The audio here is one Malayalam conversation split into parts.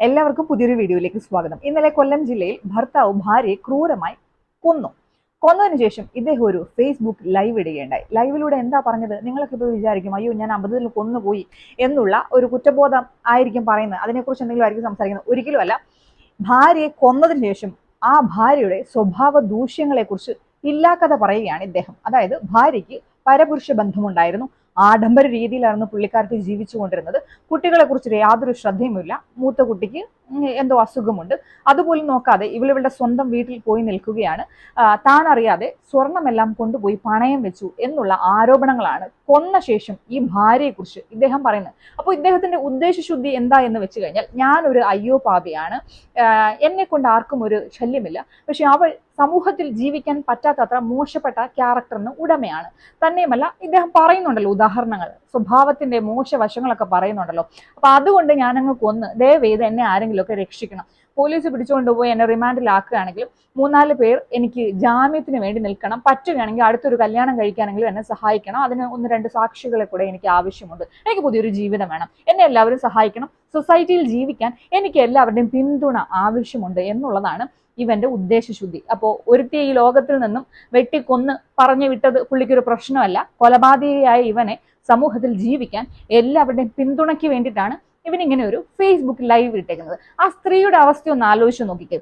എല്ലാവർക്കും പുതിയൊരു വീഡിയോയിലേക്ക് സ്വാഗതം. ഇന്നലെ കൊല്ലം ജില്ലയിൽ ഭർത്താവ് ഭാര്യയെ ക്രൂരമായി കൊന്നതിന് ശേഷം ഇദ്ദേഹം ഒരു ഫേസ്ബുക്ക് ലൈവ് ഇടുകയുണ്ടായി. ലൈവിലൂടെ എന്താ പറഞ്ഞത്? നിങ്ങളൊക്കെ ഇപ്പോൾ വിചാരിക്കും, അയ്യോ ഞാൻ അബദ്ധത്തിൽ കൊന്നുപോയി എന്നുള്ള ഒരു കുറ്റബോധം ആയിരിക്കും പറയുന്നത്, അതിനെക്കുറിച്ച് എന്തെങ്കിലും ആയിരിക്കും സംസാരിക്കുന്നത്. ഒരിക്കലുമല്ല. ഭാര്യയെ കൊന്നതിന് ശേഷം ആ ഭാര്യയുടെ സ്വഭാവ ദൂഷ്യങ്ങളെക്കുറിച്ച് ഇല്ലാക്കഥ പറയുകയാണ് ഇദ്ദേഹം. അതായത് ഭാര്യയ്ക്ക് പരപുരുഷ ബന്ധമുണ്ടായിരുന്നു, ആഡംബര രീതിയിലായിരുന്നു പുള്ളിക്കാരത്തി ജീവിച്ചു കൊണ്ടിരുന്നത്. കുട്ടികളെ കുറിച്ച് യാതൊരു ശ്രദ്ധയുമില്ല. മൂത്ത കുട്ടിക്ക് എന്തോ അസുഖമുണ്ട്, അതുപോലും നോക്കാതെ ഇവളിവളുടെ സ്വന്തം വീട്ടിൽ പോയി നിൽക്കുകയാണ്. താൻ അറിയാതെ സ്വർണമെല്ലാം കൊണ്ടുപോയി പണയം വെച്ചു എന്നുള്ള ആരോപണങ്ങളാണ് കൊന്ന ശേഷം ഈ ഭാര്യയെക്കുറിച്ച് ഇദ്ദേഹം പറയുന്നത്. അപ്പോൾ ഇദ്ദേഹത്തിന്റെ ഉദ്ദേശശുദ്ധി എന്താ എന്ന് വെച്ച് കഴിഞ്ഞാൽ, ഞാനൊരു അയ്യോ പാപിയാണ്, എന്നെ കൊണ്ട് ആർക്കും ഒരു ശല്യമില്ല, പക്ഷെ അവൾ സമൂഹത്തിൽ ജീവിക്കാൻ പറ്റാത്തത്ര മോശപ്പെട്ട ക്യാരക്ടറിന് ഉടമയാണ്. തന്നെയുമല്ല, ഇദ്ദേഹം പറയുന്നുണ്ടല്ലോ ഉദാഹരണങ്ങൾ, സ്വഭാവത്തിന്റെ മോശവശങ്ങളൊക്കെ പറയുന്നുണ്ടല്ലോ. അപ്പൊ അതുകൊണ്ട് ഞാനങ്ങ് കൊന്ന് ദയവേത് എന്നെ ആരെങ്കിലും ഒക്കെ രക്ഷിക്കണം. പോലീസ് പിടിച്ചുകൊണ്ടുപോയി എന്നെ റിമാൻഡിലാക്കുകയാണെങ്കിലും 3-4 പേർ എനിക്ക് ജാമ്യത്തിന് വേണ്ടി നിൽക്കണം. പറ്റുകയാണെങ്കിൽ അടുത്തൊരു കല്യാണം കഴിക്കാനെങ്കിലും എന്നെ സഹായിക്കണം. അതിന് 1-2 സാക്ഷികളെ കൂടെ എനിക്ക് ആവശ്യമുണ്ട്. എനിക്ക് പുതിയൊരു ജീവിതം വേണം. എന്നെ എല്ലാവരും സഹായിക്കണം. സൊസൈറ്റിയിൽ ജീവിക്കാൻ എനിക്ക് എല്ലാവരുടെയും പിന്തുണ ആവശ്യമുണ്ട് എന്നുള്ളതാണ് ഇവന്റെ ഉദ്ദേശശുദ്ധി. അപ്പോൾ ഒരുത്തിയെ ഈ ലോകത്തിൽ നിന്നും വെട്ടിക്കൊന്ന് പറഞ്ഞു വിട്ടത് പുള്ളിക്കൊരു പ്രശ്നമല്ല. കൊലപാതകയായ ഇവനെ സമൂഹത്തിൽ ജീവിക്കാൻ എല്ലാവരുടെയും പിന്തുണയ്ക്ക് വേണ്ടിയിട്ടാണ് ഇവൻ ഇങ്ങനെ ഒരു ഫേസ്ബുക്ക് ലൈവ് ഇട്ടേക്കുന്നത്. ആ സ്ത്രീയുടെ അവസ്ഥ ഒന്ന് ആലോചിച്ച് നോക്കിക്കേ.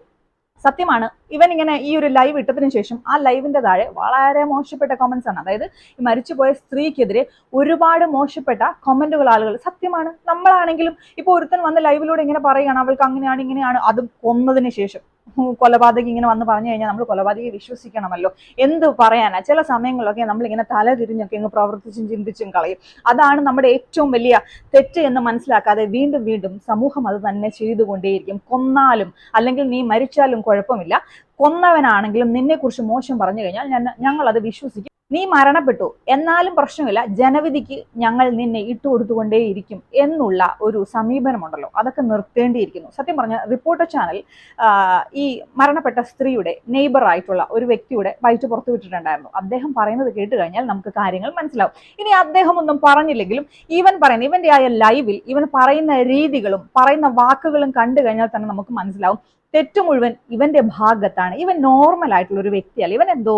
സത്യമാണ്, ഇവൻ ഇങ്ങനെ ഈ ഒരു ലൈവ് ഇട്ടതിന് ശേഷം ആ ലൈവിന്റെ താഴെ വളരെ മോശപ്പെട്ട കമന്റ്സ് ആണ്. അതായത് ഈ മരിച്ചുപോയ സ്ത്രീക്കെതിരെ ഒരുപാട് മോശപ്പെട്ട കമന്റുകൾ ആളുകൾ. സത്യമാണ്, നമ്മളാണെങ്കിലും ഇപ്പൊ ഒരുത്തൻ വന്ന് ലൈവിലൂടെ ഇങ്ങനെ പറയുകയാണ് അവൾക്ക് അങ്ങനെയാണ് ഇങ്ങനെയാണ്, അതും കൊന്നതിന് ശേഷം. കൊലപാതകം ഇങ്ങനെ വന്ന് പറഞ്ഞു കഴിഞ്ഞാൽ നമ്മൾ കൊലപാതകയെ വിശ്വസിക്കണമല്ലോ. എന്ത് പറയാനാ, ചില സമയങ്ങളിലൊക്കെ നമ്മളിങ്ങനെ തല തിരിഞ്ഞൊക്കെ ഇങ്ങ് പ്രവർത്തിച്ചും ചിന്തിച്ചും കളയും. അതാണ് നമ്മുടെ ഏറ്റവും വലിയ തെറ്റ് എന്ന് മനസ്സിലാക്കാതെ വീണ്ടും വീണ്ടും സമൂഹം അത് തന്നെ ചെയ്തുകൊണ്ടേയിരിക്കും. കൊന്നാലും അല്ലെങ്കിൽ നീ മരിച്ചാലും കുഴപ്പമില്ല, കൊന്നവനാണെങ്കിലും നിന്നെക്കുറിച്ച് മോശം പറഞ്ഞു കഴിഞ്ഞാൽ ഞങ്ങൾ അത് വിശ്വസിക്കും. നീ മരണപ്പെട്ടു എന്നാലും പ്രശ്നമില്ല, ജനവിധിക്ക് ഞങ്ങൾ നിന്നെ ഇട്ടുകൊടുത്തുകൊണ്ടേയിരിക്കും എന്നുള്ള ഒരു സമീപനമുണ്ടല്ലോ, അതൊക്കെ നിർത്തേണ്ടിയിരിക്കുന്നു. സത്യം പറഞ്ഞ റിപ്പോർട്ടർ ചാനൽ ഈ മരണപ്പെട്ട സ്ത്രീയുടെ നെയ്ബർ ആയിട്ടുള്ള ഒരു വ്യക്തിയുടെ വയറ്റ് പുറത്തു വിട്ടിട്ടുണ്ടായിരുന്നു. അദ്ദേഹം പറയുന്നത് കേട്ട് കഴിഞ്ഞാൽ നമുക്ക് കാര്യങ്ങൾ മനസ്സിലാവും. ഇനി അദ്ദേഹം ഒന്നും പറഞ്ഞില്ലെങ്കിലും ഇവന്റെ ആയ ലൈവിൽ ഇവൻ പറയുന്ന രീതികളും പറയുന്ന വാക്കുകളും കണ്ടു കഴിഞ്ഞാൽ തന്നെ നമുക്ക് മനസ്സിലാവും തെറ്റ് മുഴുവൻ ഇവന്റെ ഭാഗത്താണ്. ഇവൻ നോർമൽ ആയിട്ടുള്ള ഒരു വ്യക്തിയല്ല. ഇവൻ എന്തോ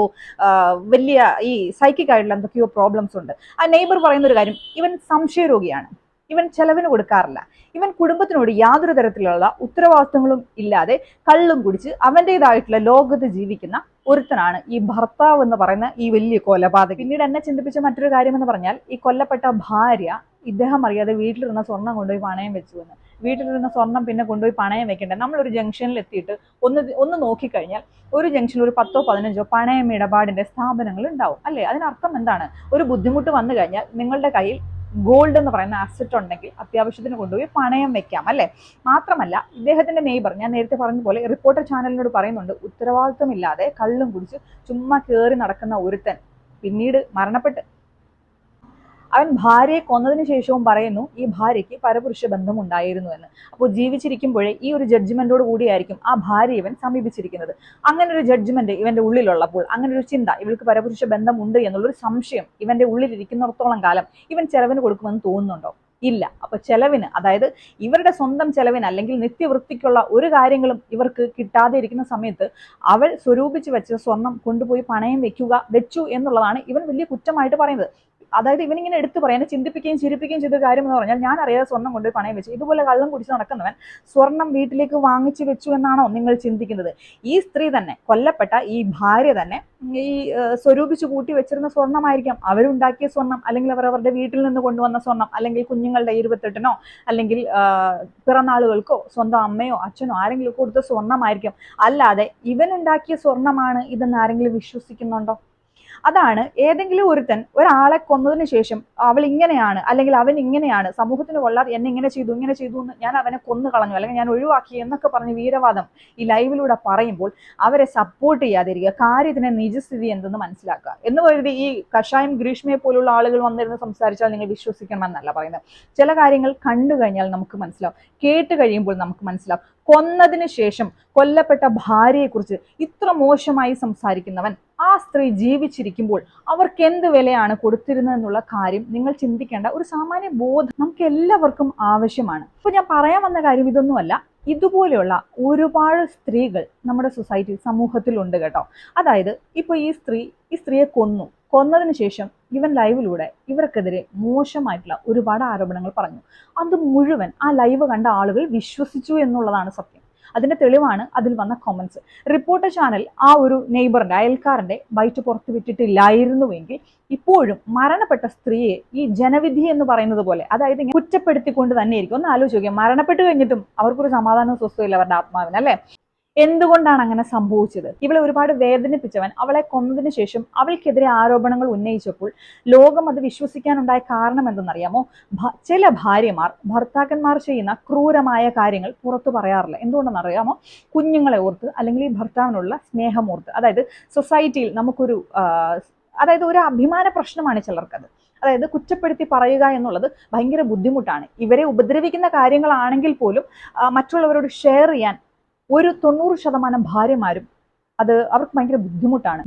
വലിയ ഈ സൈക്കിക് ആയിട്ടുള്ള എന്തൊക്കെയോ പ്രോബ്ലംസ് ഉണ്ട്. ആ നെയ്ബർ പറയുന്ന ഒരു കാര്യം, ഇവൻ സംശയരോഗിയാണ്, ഇവൻ ചെലവിന് കൊടുക്കാറില്ല, ഇവൻ കുടുംബത്തിനോട് യാതൊരു തരത്തിലുള്ള ഉത്തരവാദിത്തങ്ങളും ഇല്ലാതെ കള്ളും കുടിച്ച് അവൻ്റെതായിട്ടുള്ള ലോകത്ത് ജീവിക്കുന്ന ഒരുത്തനാണ് ഈ ഭർത്താവ് എന്ന് പറയുന്ന ഈ വലിയ കൊലപാതകം. പിന്നീട് എന്നെ ചിന്തിപ്പിച്ച മറ്റൊരു കാര്യം എന്ന് പറഞ്ഞാൽ, ഈ കൊല്ലപ്പെട്ട ഭാര്യ ഇദ്ദേഹം അറിയാതെ വീട്ടിലിരുന്ന സ്വർണം കൊണ്ടുപോയി പണയം വെച്ചു എന്ന്. വീട്ടിലിരുന്ന സ്വർണം പിന്നെ കൊണ്ടുപോയി പണയം വെക്കേണ്ട. നമ്മളൊരു ജംഗ്ഷനിൽ എത്തിയിട്ട് ഒന്ന് നോക്കിക്കഴിഞ്ഞാൽ ഒരു ജംഗ്ഷനിൽ ഒരു 10-15 പണയം ഇടപാടിന്റെ സ്ഥാപനങ്ങൾ ഉണ്ടാവും അല്ലേ? അതിനർത്ഥം എന്താണ്? ഒരു ബുദ്ധിമുട്ട് വന്നു കഴിഞ്ഞാൽ നിങ്ങളുടെ കയ്യിൽ ഗോൾഡ് എന്ന് പറയുന്ന അസറ്റ് ഉണ്ടെങ്കിൽ അത്യാവശ്യത്തിന് കൊണ്ടുപോയി പണയം വെക്കാം അല്ലെ? മാത്രമല്ല, ഇദ്ദേഹത്തിന്റെ നെയ്ബർ, ഞാൻ നേരത്തെ പറഞ്ഞ പോലെ റിപ്പോർട്ടർ ചാനലിനോട് പറയുന്നുണ്ട്, ഉത്തരവാദിത്വമില്ലാതെ കള്ളും കുടിച്ച് ചുമ്മാ കയറി നടക്കുന്ന ഒരുത്തൻ പിന്നീട് മരണപ്പെട്ട്. അവൻ ഭാര്യയെ കൊന്നതിന് ശേഷവും പറയുന്നു ഈ ഭാര്യയ്ക്ക് പരപുരുഷ ബന്ധം ഉണ്ടായിരുന്നു എന്ന്. അപ്പോൾ ജീവിച്ചിരിക്കുമ്പോഴേ ഈ ഒരു ജഡ്ജ്മെന്റോട് കൂടിയായിരിക്കും ആ ഭാര്യ ഇവൻ സമീപിച്ചിരിക്കുന്നത്. അങ്ങനെ ഒരു ജഡ്ജ്മെന്റ് ഇവന്റെ ഉള്ളിലുള്ളപ്പോൾ, അങ്ങനെ ഒരു ചിന്ത, ഇവൾക്ക് പരപുരുഷ ബന്ധം ഉണ്ട് എന്നുള്ളൊരു സംശയം ഇവന്റെ ഉള്ളിലിരിക്കുന്നിടത്തോളം കാലം ഇവൻ ചെലവിന് കൊടുക്കുമെന്ന് തോന്നുന്നുണ്ടോ? ഇല്ല. അപ്പൊ ചെലവിന്, അതായത് ഇവരുടെ സ്വന്തം ചെലവിന് അല്ലെങ്കിൽ നിത്യവൃത്തിക്കുള്ള ഒരു കാര്യങ്ങളും ഇവർക്ക് കിട്ടാതെ ഇരിക്കുന്ന സമയത്ത് അവൾ സ്വരൂപിച്ച് വെച്ച സ്വർണം കൊണ്ടുപോയി പണയം വെച്ചു എന്നുള്ളതാണ് ഇവൻ വലിയ കുറ്റമായിട്ട് പറയുന്നത്. അതായത് ഇവനിങ്ങനെ എടുത്തു പറയാൻ ചിന്തിപ്പിക്കുകയും ചിരിപ്പിക്കുകയും ചെയ്ത കാര്യം എന്ന് പറഞ്ഞാൽ, ഞാൻ അറിയാതെ സ്വർണം കൊണ്ടുപോയി പണയം വെച്ചു. ഇതുപോലെ കള്ളം കുടിച്ച് നടക്കുന്നവൻ സ്വർണം വീട്ടിലേക്ക് വാങ്ങിച്ചു വെച്ചു എന്നാണോ നിങ്ങൾ ചിന്തിക്കുന്നത്? ഈ സ്ത്രീ തന്നെ, കൊല്ലപ്പെട്ട ഈ ഭാര്യ തന്നെ ഈ സ്വരൂപിച്ച് കൂട്ടി വെച്ചിരുന്ന സ്വർണ്ണമായിരിക്കാം, അവരുണ്ടാക്കിയ സ്വർണം, അല്ലെങ്കിൽ അവരുടെ വീട്ടിൽ നിന്ന് കൊണ്ടുവന്ന സ്വർണം, അല്ലെങ്കിൽ കുഞ്ഞുങ്ങളുടെ 28-നോ അല്ലെങ്കിൽ പിറന്നാളുകൾക്കോ സ്വന്തം അമ്മയോ അച്ഛനോ ആരെങ്കിലും കൊടുത്ത സ്വർണ്ണമായിരിക്കാം. അല്ലാതെ ഇവനുണ്ടാക്കിയ സ്വർണ്ണമാണ് ഇതെന്ന് ആരെങ്കിലും വിശ്വസിക്കുന്നുണ്ടോ? അതാണ് ഏതെങ്കിലും ഒരുത്തൻ ഒരാളെ കൊന്നതിന് ശേഷം അവൾ ഇങ്ങനെയാണ് അല്ലെങ്കിൽ അവൻ ഇങ്ങനെയാണ്, സമൂഹത്തിന് കൊള്ളാതെ എന്നെ ഇങ്ങനെ ചെയ്തു എന്ന്, ഞാൻ അവനെ കൊന്നു കളഞ്ഞു അല്ലെങ്കിൽ ഞാൻ ഒഴിവാക്കി എന്നൊക്കെ പറഞ്ഞ് വീരവാദം ഈ ലൈവിലൂടെ പറയുമ്പോൾ അവരെ സപ്പോർട്ട് ചെയ്യാതിരിക്കുക. കാര്യത്തിന് നിജസ്ഥിതി എന്തെന്ന് മനസ്സിലാക്കുക. എന്ന് കരുതി ഈ കഷായം ഗ്രീഷ്മയെ പോലുള്ള ആളുകൾ വന്നിരുന്ന് സംസാരിച്ചാൽ നിങ്ങൾ വിശ്വസിക്കണമെന്നല്ല പറയുന്നത്. ചില കാര്യങ്ങൾ കണ്ടു കഴിഞ്ഞാൽ നമുക്ക് മനസ്സിലാവും, കേട്ട് കഴിയുമ്പോൾ നമുക്ക് മനസ്സിലാവും. കൊന്നതിന് ശേഷം കൊല്ലപ്പെട്ട ഭാര്യയെക്കുറിച്ച് ഇത്ര മോശമായി സംസാരിക്കുന്നവൻ ആ സ്ത്രീ ജീവിച്ചിരിക്കുമ്പോൾ അവർക്ക് എന്ത് വിലയാണ് കൊടുത്തിരുന്നതെന്നുള്ള കാര്യം നിങ്ങൾ ചിന്തിക്കേണ്ട ഒരു സാമാന്യ ബോധം നമുക്ക് എല്ലാവർക്കും ആവശ്യമാണ്. ഇപ്പൊ ഞാൻ പറയാൻ വന്ന കാര്യം ഇതൊന്നുമല്ല. ഇതുപോലെയുള്ള ഒരുപാട് സ്ത്രീകൾ നമ്മുടെ സൊസൈറ്റി സമൂഹത്തിലുണ്ട് കേട്ടോ. അതായത് ഇപ്പൊ ഈ സ്ത്രീയെ കൊന്നതിന് ശേഷം ഇവൻ ലൈവിലൂടെ ഇവർക്കെതിരെ മോശമായിട്ടുള്ള ഒരുപാട് ആരോപണങ്ങൾ പറഞ്ഞു. അത് മുഴുവൻ ആ ലൈവ് കണ്ട ആളുകൾ വിശ്വസിച്ചു എന്നുള്ളതാണ് സത്യം. അതിന്റെ തെളിവാണ് അതിൽ വന്ന കൊമന്റ്സ്. റിപ്പോർട്ടർ ചാനൽ ആ ഒരു നെയ്ബറിന്റെ അയൽക്കാരന്റെ ബൈറ്റ് പുറത്തു വിട്ടിട്ടില്ലായിരുന്നുവെങ്കിൽ ഇപ്പോഴും മരണപ്പെട്ട സ്ത്രീയെ ഈ ജനവിധി എന്ന് പറയുന്നത് പോലെ, അതായത് ഇങ്ങനെ കുറ്റപ്പെടുത്തിക്കൊണ്ട് തന്നെയായിരിക്കും. ഒന്ന് ആലോചിച്ച് നോക്കിയാൽ, മരണപ്പെട്ട് കഴിഞ്ഞിട്ടും അവർക്കൊരു സമാധാനവും സ്വസ്ഥമില്ല അവരുടെ ആത്മാവിന്, അല്ലെ? എന്തുകൊണ്ടാണ് അങ്ങനെ സംഭവിച്ചത്? ഇവളെ ഒരുപാട് വേദനിപ്പിച്ചവൻ അവളെ കൊന്നതിന് ശേഷം അവൾക്കെതിരെ ആരോപണങ്ങൾ ഉന്നയിച്ചപ്പോൾ ലോകം അത് വിശ്വസിക്കാനുണ്ടായ കാരണം എന്തെന്നറിയാമോ? ചില ഭാര്യമാർ ഭർത്താക്കന്മാർ ചെയ്യുന്ന ക്രൂരമായ കാര്യങ്ങൾ പുറത്തു പറയാറില്ല. എന്തുകൊണ്ടെന്നറിയാമോ? കുഞ്ഞുങ്ങളെ ഓർത്ത്, അല്ലെങ്കിൽ ഈ ഭർത്താവിനുള്ള സ്നേഹം ഓർത്ത്. അതായത് സൊസൈറ്റിയിൽ നമുക്കൊരു അതായത് ഒരു അഭിമാന പ്രശ്നമാണ് ചിലർക്കത്. അതായത് കുറ്റപ്പെടുത്തി പറയുക എന്നുള്ളത് ഭയങ്കര ബുദ്ധിമുട്ടാണ്. ഇവരെ ഉപദ്രവിക്കുന്ന കാര്യങ്ങളാണെങ്കിൽ പോലും മറ്റുള്ളവരോട് ഷെയർ ചെയ്യാൻ ഒരു 90% ഭാര്യമാരും അവർക്ക് ഭയങ്കര ബുദ്ധിമുട്ടാണ്.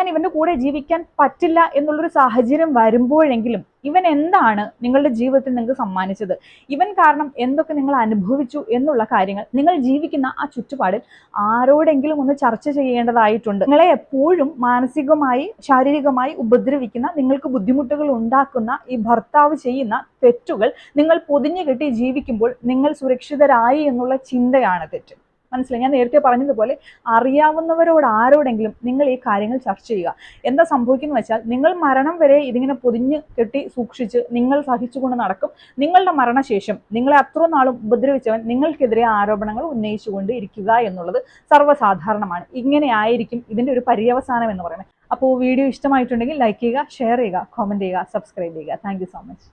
ഇവന്റെ കൂടെ ജീവിക്കാൻ പറ്റില്ല എന്നുള്ളൊരു സാഹചര്യം വരുമ്പോഴെങ്കിലും ഇവൻ എന്താണ് നിങ്ങളുടെ ജീവിതത്തിൽ നിങ്ങൾക്ക് സമ്മാനിച്ചത്, ഇവൻ കാരണം എന്തൊക്കെ നിങ്ങൾ അനുഭവിച്ചു എന്നുള്ള കാര്യങ്ങൾ നിങ്ങൾ ജീവിക്കുന്ന ആ ചുറ്റുപാടിൽ ആരോടെങ്കിലും ഒന്ന് ചർച്ച ചെയ്യേണ്ടതായിട്ടുണ്ട്. നിങ്ങളെ എപ്പോഴും മാനസികമായി ശാരീരികമായി ഉപദ്രവിക്കുന്ന, നിങ്ങൾക്ക് ബുദ്ധിമുട്ടുകൾ ഉണ്ടാക്കുന്ന ഈ ഭർത്താവ് ചെയ്യുന്ന തെറ്റുകൾ നിങ്ങൾ പൊതിഞ്ഞു കെട്ടി ജീവിക്കുമ്പോൾ നിങ്ങൾ സുരക്ഷിതരായി എന്നുള്ള ചിന്തയാണ് തെറ്റ്. മനസ്സിലായി? ഞാൻ നേരത്തെ പറഞ്ഞതുപോലെ അറിയാവുന്നവരോട് ആരോടെങ്കിലും നിങ്ങൾ ഈ കാര്യങ്ങൾ ചർച്ച ചെയ്യുക. എന്താ സംഭവിക്കുന്നു വെച്ചാൽ, നിങ്ങൾ മരണം വരെ ഇതിങ്ങനെ പൊതിഞ്ഞ് കെട്ടി സൂക്ഷിച്ച് നിങ്ങൾ സഹിച്ചുകൊണ്ട് നടക്കും. നിങ്ങളുടെ മരണശേഷം നിങ്ങളെ അത്ര നാളും ഉപദ്രവിച്ചവൻ നിങ്ങൾക്കെതിരെ ആരോപണങ്ങൾ ഉന്നയിച്ചുകൊണ്ട് ഇരിക്കുക എന്നുള്ളത് സർവ്വസാധാരണമാണ്. ഇങ്ങനെ ആയിരിക്കും ഇതിന്റെ ഒരു പര്യവസാനം എന്ന് പറയുന്നത്. അപ്പോൾ വീഡിയോ ഇഷ്ടമായിട്ടുണ്ടെങ്കിൽ ലൈക്ക് ചെയ്യുക, ഷെയർ ചെയ്യുക, കമന്റ് ചെയ്യുക, സബ്സ്ക്രൈബ് ചെയ്യുക. Thank you so much.